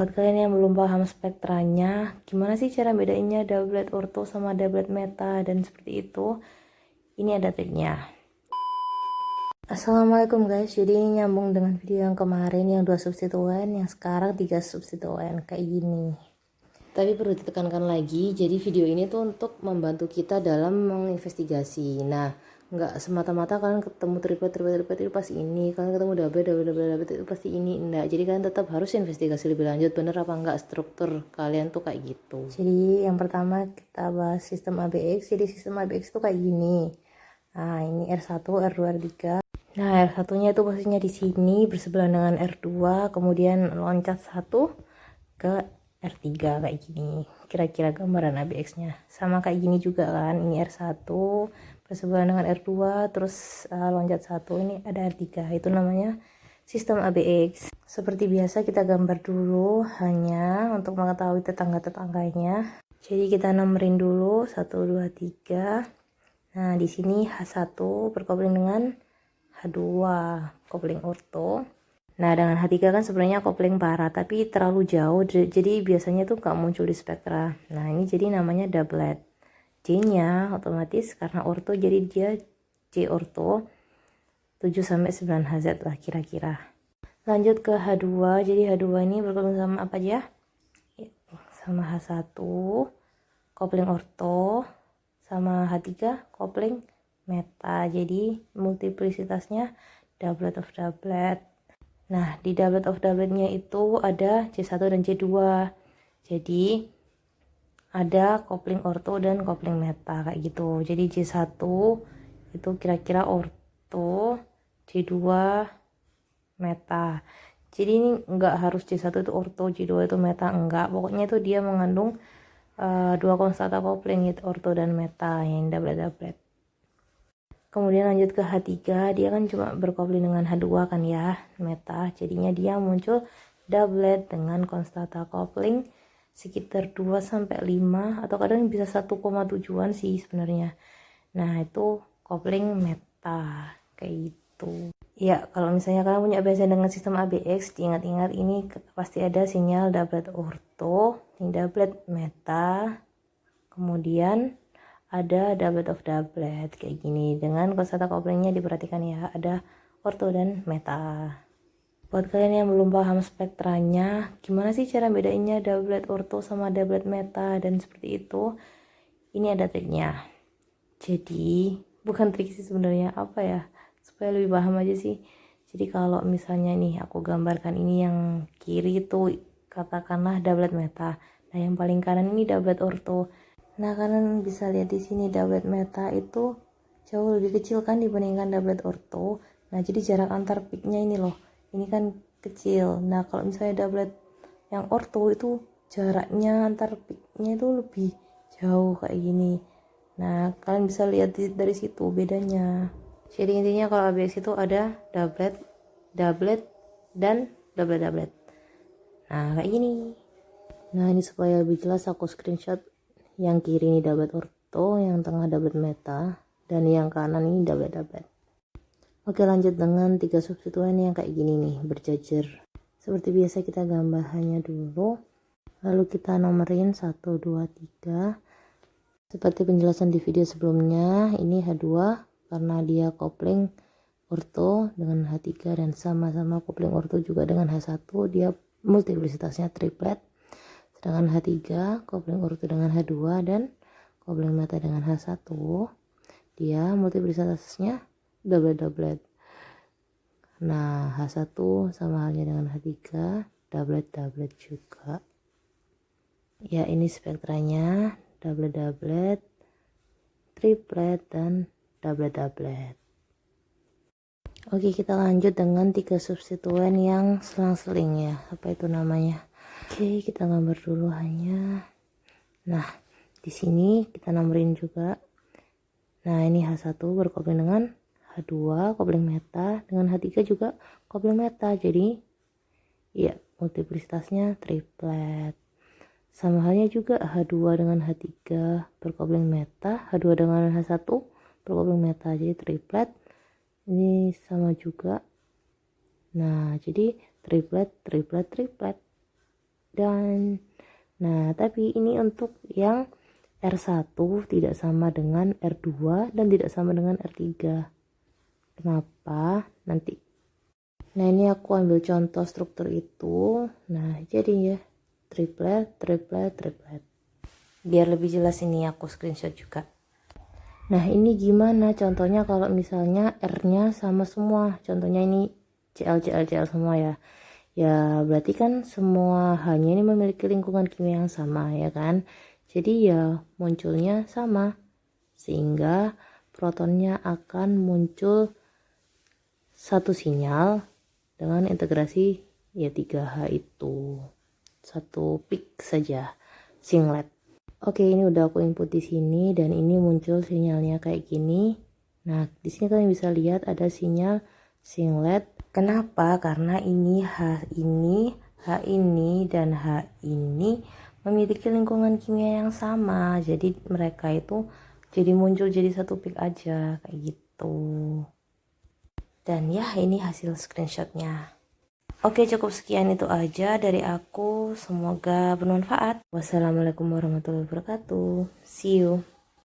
Buat kalian yang belum paham spektranya, gimana sih cara bedainnya doublet ortho sama doublet meta dan seperti itu? Ini ada triknya. Assalamualaikum guys, jadi ini nyambung dengan video yang kemarin yang 2 substituen, yang sekarang 3 substituen kayak gini. Tapi perlu ditekankan lagi, jadi video ini tuh untuk membantu kita dalam menginvestigasi. Nah, nggak semata-mata kalian ketemu triplet itu pasti ini, kalian ketemu doublet itu pasti ini, enggak. Jadi kalian tetap harus investigasi lebih lanjut, bener apa enggak struktur kalian tuh kayak gitu. Jadi yang pertama kita bahas sistem ABX. Jadi sistem ABX tuh kayak gini. Nah, ini R1, R2, R3. Nah, R1 nya itu posisinya di sini bersebelahan dengan R2, kemudian loncat 1 ke R3 kayak gini. Kira-kira gambaran ABX nya sama kayak gini juga kan. Ini R1 bersebelahan dengan R2, terus loncat 1, ini ada R3. Itu namanya sistem ABX. Seperti biasa kita gambar dulu hanya untuk mengetahui tetangga-tetangganya. Jadi kita nomorin dulu 1 2 3. Nah, di sini H1 berkopling dengan H2 kopling orto. Nah, dengan H3 kan sebenarnya kopling para, tapi terlalu jauh, jadi biasanya tuh nggak muncul di spektra. Nah, ini jadi namanya doublet. J-nya otomatis karena orto, jadi dia J orto 7-9 Hz lah kira-kira. Lanjut ke H2, jadi H2 ini berkopling sama apa aja? Sama H1 kopling orto, sama H3 kopling meta. Jadi multiplisitasnya doublet of doublet. Nah, di doublet of doubletnya itu ada C1 dan C2. Jadi ada kopling orto dan kopling meta kayak gitu. Jadi C1 itu kira-kira orto, C2 meta. Jadi ini enggak harus C1 itu orto, C2 itu meta, enggak. Pokoknya itu dia mengandung dua konstanta kopling, yaitu orto dan meta, yang doublet-doublet. Kemudian lanjut ke H3, dia kan cuma berkopling dengan H2 kan ya, meta. Jadinya dia muncul doublet dengan konstanta kopling sekitar 2-5 atau kadang bisa 1,7-an sih sebenarnya. Nah, itu kopling meta kayak gitu. Ya, kalau misalnya kalian punya biasa dengan sistem ABX, diingat-ingat ini pasti ada sinyal doublet orto, ini doublet meta. Kemudian ada doublet of doublet kayak gini, dengan konstanta koplingnya diperhatikan ya, ada orto dan meta. Buat kalian yang belum paham spektranya, gimana sih cara bedainnya doublet orto sama doublet meta dan seperti itu, ini ada triknya. Jadi bukan trik sih sebenarnya, apa ya, supaya lebih paham aja sih. Jadi kalau misalnya nih aku gambarkan ini, yang kiri itu katakanlah doublet meta, nah yang paling kanan ini doublet orto. Nah, kalian bisa lihat di sini doublet meta itu jauh lebih kecil kan dibandingkan doublet orto. Nah, jadi jarak antar peaknya ini loh, ini kan kecil. Nah, kalau misalnya doublet yang orto itu jaraknya antar peaknya itu lebih jauh kayak gini. Nah, kalian bisa lihat dari situ bedanya. Jadi intinya kalau ABX itu ada doublet, doublet, dan doublet-doublet. Nah, kayak gini. Nah, ini supaya lebih jelas aku screenshot. Yang kiri ini doublet orto, yang tengah doublet meta, dan yang kanan ini doublet-doublet. Oke, lanjut dengan 3 substituen yang kayak gini nih, berjajar. Seperti biasa kita gambar hanya dulu, lalu kita nomorin 1 2 3. Seperti penjelasan di video sebelumnya, ini H2 karena dia kopling orto dengan H3 dan sama-sama kopling orto juga dengan H1, dia multiplisitasnya triplet. Sedangkan H3 kopling orto dengan H2 dan kopling meta dengan H1, dia multiplisitasnya doublet-doublet. Nah, H1 sama halnya dengan H3, doublet-doublet juga. Ya, ini spektranya doublet-doublet, triplet, dan doublet-doublet. Oke, kita lanjut dengan 3 substituen yang selang-seling ya. Apa itu namanya? Oke, kita gambar dulu hanya. Nah, di sini kita nomorin juga. Nah, ini H1 berkopling dengan H2 kopling meta, dengan H3 juga kopling meta. Jadi ya, multiplisitasnya triplet. Sama halnya juga H2 dengan H3 berkopling meta, H2 dengan H1 berkopling meta, jadi triplet. Ini sama juga. Nah, jadi triplet, triplet, triplet. Dan nah, tapi ini untuk yang R1 tidak sama dengan R2 dan tidak sama dengan R3. Kenapa? Nanti. Nah, ini aku ambil contoh struktur itu. Nah, jadi ya triplet, triplet, triplet. Biar lebih jelas ini aku screenshot juga. Nah, ini gimana contohnya kalau misalnya R-nya sama semua. Contohnya ini Cl semua ya. Ya, berarti kan semua hanya ini memiliki lingkungan kimia yang sama ya kan. Jadi ya munculnya sama. Sehingga protonnya akan muncul satu sinyal dengan integrasi ya 3H itu. Satu peak saja, singlet. Oke, ini udah aku input di sini dan ini muncul sinyalnya kayak gini. Nah, di sini kalian bisa lihat ada sinyal singlet. Kenapa? Karena ini H ini dan H ini memiliki lingkungan kimia yang sama. Jadi mereka itu jadi muncul jadi satu peak aja kayak gitu. Dan ya, ini hasil screenshotnya. Oke, cukup sekian itu aja dari aku. Semoga bermanfaat. Wassalamualaikum warahmatullahi wabarakatuh. See you.